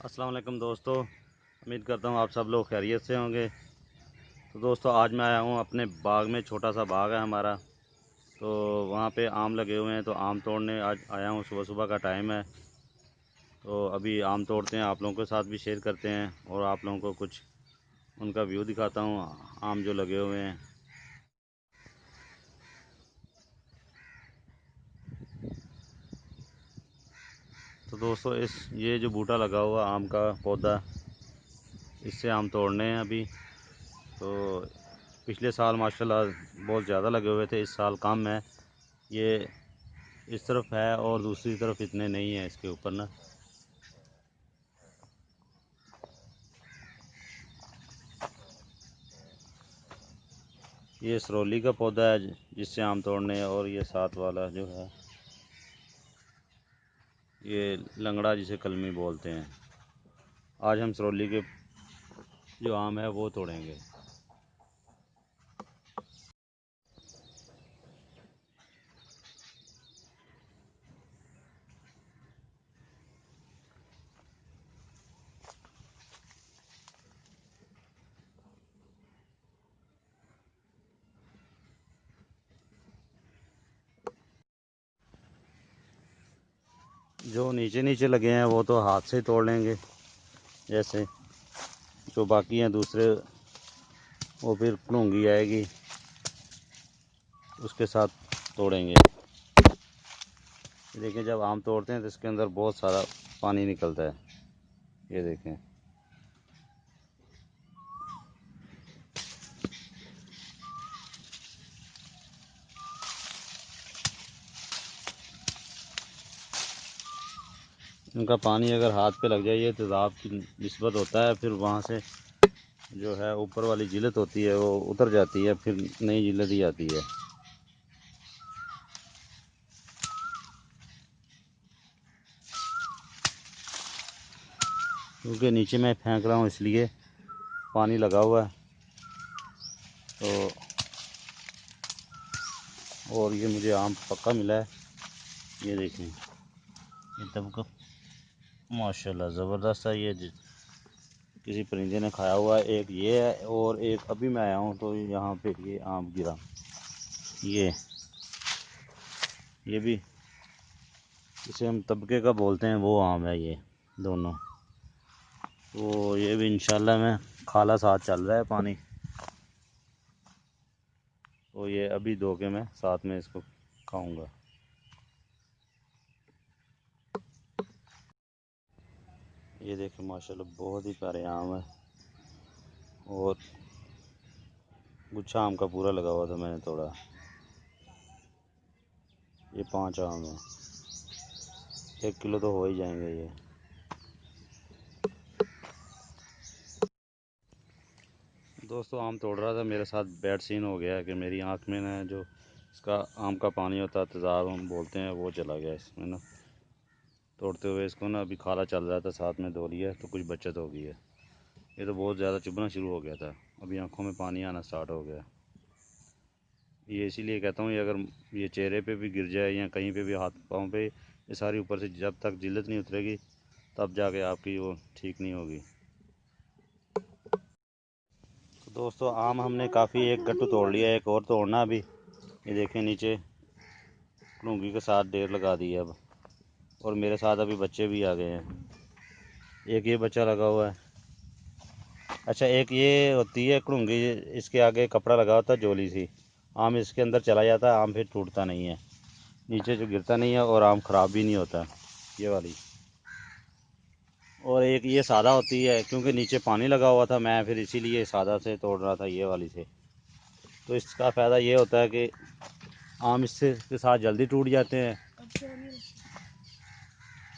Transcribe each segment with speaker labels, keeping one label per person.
Speaker 1: अस्सलाम वालेकुम दोस्तों, उम्मीद करता हूँ आप सब लोग खैरियत से होंगे। तो दोस्तों आज मैं आया हूँ अपने बाग में, छोटा सा बाग है हमारा। तो वहाँ पे आम लगे हुए हैं, तो आम तोड़ने आज आया हूँ। सुबह सुबह का टाइम है, तो अभी आम तोड़ते हैं, आप लोगों के साथ भी शेयर करते हैं और आप लोगों को कुछ उनका व्यू दिखाता हूँ, आम जो लगे हुए हैं। तो दोस्तों ये जो बूटा लगा हुआ आम का पौधा, इससे आम तोड़ने हैं अभी। तो पिछले साल माशाल्लाह बहुत ज़्यादा लगे हुए थे, इस साल कम है। ये इस तरफ है और दूसरी तरफ इतने नहीं है इसके ऊपर ना। ये सरोली का पौधा है जिससे आम तोड़ने है, और ये साथ वाला जो है ये लंगड़ा, जिसे कलमी बोलते हैं। आज हम सरोली के जो आम है वो तोड़ेंगे। जो नीचे नीचे लगे हैं वो तो हाथ से तोड़ लेंगे, जैसे जो बाकी हैं दूसरे वो फिर भूंगी आएगी उसके साथ तोड़ेंगे। देखें, जब आम तोड़ते हैं तो इसके अंदर बहुत सारा पानी निकलता है, ये देखें। इनका पानी अगर हाथ पे लग जाए, ये तेज़ाब की निस्बत होता है, फिर वहाँ से जो है ऊपर वाली जिल्त होती है वो उतर जाती है, फिर नई जिल्त ही आती है। क्योंकि नीचे मैं फेंक रहा हूँ इसलिए पानी लगा हुआ है। तो और ये मुझे आम पक्का मिला है, ये देखें। ये तब माशाल्लाह ज़बरदस्त है। ये किसी परिंदे ने खाया हुआ है। एक ये है और एक अभी मैं आया हूँ तो यहाँ पे ये आम गिरा। ये भी इसे हम तबके का बोलते हैं, वो आम है ये दोनों। तो ये भी इंशाल्लाह में खाला साथ चल रहा है पानी, तो ये अभी धो के मैं साथ में इसको खाऊंगा। ये देखें माशाल्लाह बहुत ही प्यारे आम है, और गुच्छा आम का पूरा लगा हुआ था, मैंने तोड़ा। ये 5 आम है, 1 किलो तो हो ही जाएंगे ये। दोस्तों आम तोड़ रहा था, मेरे साथ बैड सीन हो गया कि मेरी आँख में ना जो इसका आम का पानी होता है, तेज़ाब हम बोलते हैं, वो चला गया इसमें ना। तोड़ते हुए इसको ना अभी खाला चल रहा था, साथ में धो लिया तो कुछ बचत हो गई है। ये तो बहुत ज़्यादा चुभना शुरू हो गया था, अभी आंखों में पानी आना स्टार्ट हो गया। ये इसीलिए कहता हूँ, ये अगर ये चेहरे पे भी गिर जाए या कहीं पे भी हाथ पाँव पे, ये सारी ऊपर से जब तक जिल्लत नहीं उतरेगी तब जाके आपकी वो ठीक नहीं होगी। तो दोस्तों आम हमने काफ़ी, एक गट्टू तोड़ लिया, एक और तोड़ना अभी। ये देखें नीचे लूंगी के साथ ढेर लगा दिया अब, और मेरे साथ अभी बच्चे भी आ गए हैं। एक ये बच्चा लगा हुआ है। अच्छा, एक ये होती है कड़ूंगी, इसके आगे कपड़ा लगा होता है जोली सी, आम इसके अंदर चला जाता है, आम फिर टूटता नहीं है, नीचे जो गिरता नहीं है, और आम ख़राब भी नहीं होता, ये वाली। और एक ये सादा होती है, क्योंकि नीचे पानी लगा हुआ था, मैं फिर इसीलिए सादा से तोड़ रहा था, ये वाली से। तो इसका फ़ायदा ये होता है कि आम इससे के साथ जल्दी टूट जाते हैं,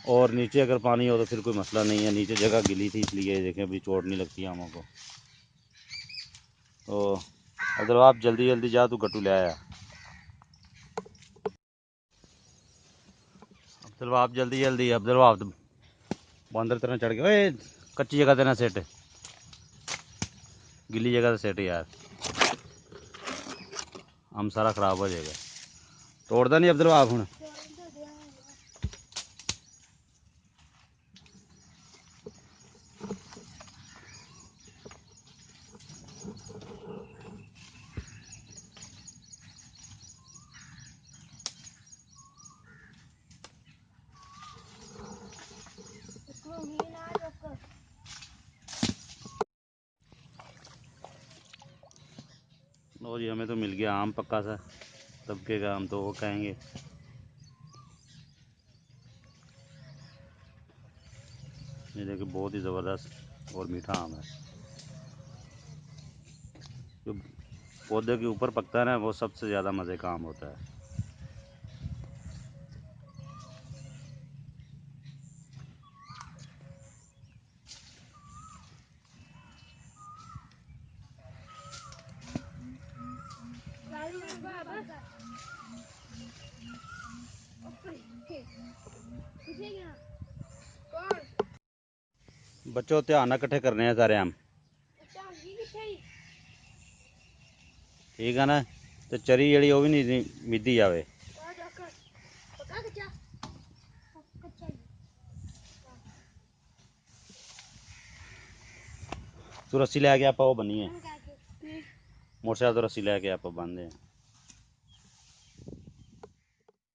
Speaker 1: और नीचे अगर पानी हो तो फिर कोई मसला नहीं है। नीचे जगह गिली थी इसलिए देखें अभी चोट नहीं लगती आमों को। तो अगर आप जल्दी जल्दी जा तो गट्टू ले आया। अब्दुल आप जल्दी जल्दी, अब्दुल आप बंदर तरह चढ़ गए। ओए कच्ची जगह देना सेट, गिली जगह से सेट यार, हम सारा खराब हो जाएगा। तोड़ता नहीं अब्दुल आप हूँ। लो जी, हमें तो मिल गया आम पक्का सा, तबके का आम तो वो कहेंगे। ये देखिए बहुत ही ज़बरदस्त और मीठा आम है। जो पौधे के ऊपर पकता है ना, वो सबसे ज़्यादा मज़े का आम होता है। बच्चों ध्यान ना कट्ठे करने हैं सारे आम, ठीक है ना। तो चरी जड़ी वो भी नहीं मिधी जावे। तू रस्सी लैके आप वो बनी है मोटरसाइकिल तो रस्सी लैके आप बंद है।